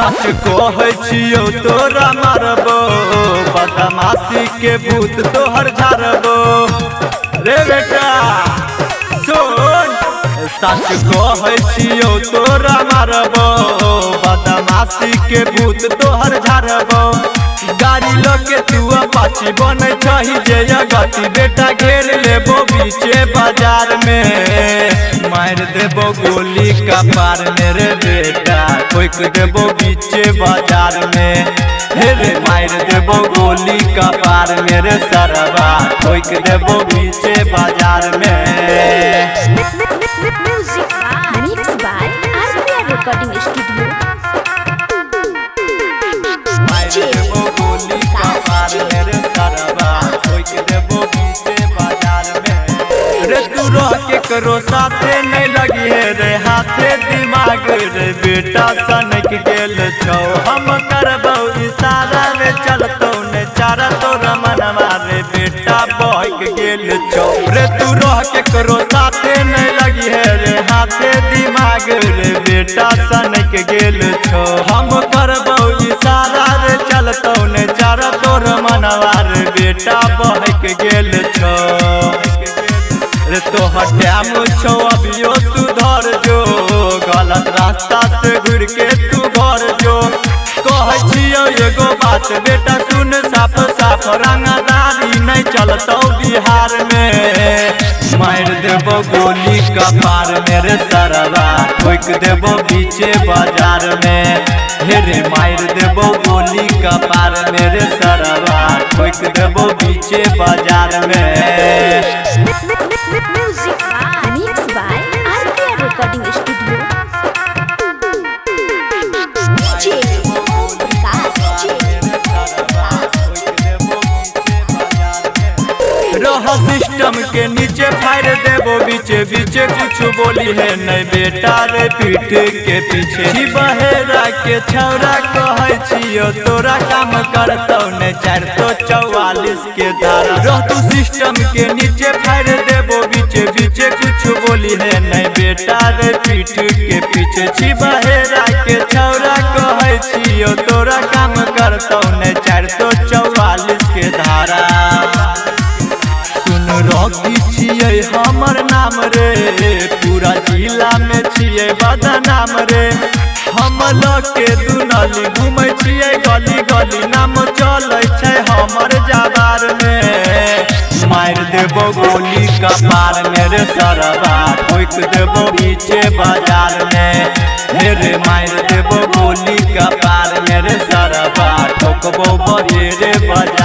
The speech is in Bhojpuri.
सच कहै छियौ तोरा मारबो बदमाशी के भूत तोहर झारबो रे बेटा सुन। सच कहै छियौ तोरा मारबो बदमाशी के भूत तोहर झारबो। गाड़ी लगे तू अपाची बने छही जे गति बेटा घेर लेबो बीचे बाजार में मार देबो गोली कपार मेरे बेटा ठोक देबो बीचे बाजार में। हे रे मार देबो गोली कपार मेरे सरवा ठोक देबो बीचे बाजार में। Music mix by RPR recording studio. करो साथे नहीं लगी है रे हाथे दिमाग रे बेटा सनक गेल छौ हम करबो इशारा रे चलतो ने चारा तोरा मनवा रे बेटा बहक गेल छौ रे तू रह के करो साथे नहीं लगी है रे हाथे दिमाग रे बेटा सनक गेल छौ हम करबो इशारा रे चलतो ने चारा तोरा मनवा रे बेटा बहक गेल छौ रे तो हट्याम छो अभियो सुधर जो गलत रास्ता से घुर के तू घर जो। कहै छियौ एगो बात बेटा सुन साफ साफ रंगदारी नहीं चलतौ बिहार में मार देबो गोली कपार मेरे सरवा ठोक देबो बीचे बाजार में। हे रे मार देबो गोली कपार मेरे सरवा ठोक देबो बीचे बाजार में। Music mix by RPR recording studio. रह सिस्टम के नीचे फायर देबो बीचे बीचे कुछ बोली है नहीं बेटा रे पीठ के पीछे बहेरा के छौरा कहै छियौ तोरा काम करतौ ने 444 के धारा। रह तू सिस्टम के नीचे फायर देबो बीचे बीचे कुछ बोली है नहीं बेटा रे पीठ के पीछे बहेरा के छौरा कहै छियौ तोरा काम करतौ ने 444 के धारा। रॉकी छियै हमर नाम रे पूरा जिला में छियै बदनाम रे हम लके दुनली घूमै छियै गली गली नाम चलै छै हमर जाबार में मार देबो गोली कपार मेरे सरवा ठोक देबो बीचे बाजार में। हे रे मार देबो गोली कपार मेरे सरवा ठोकबो बहेरे बाजार।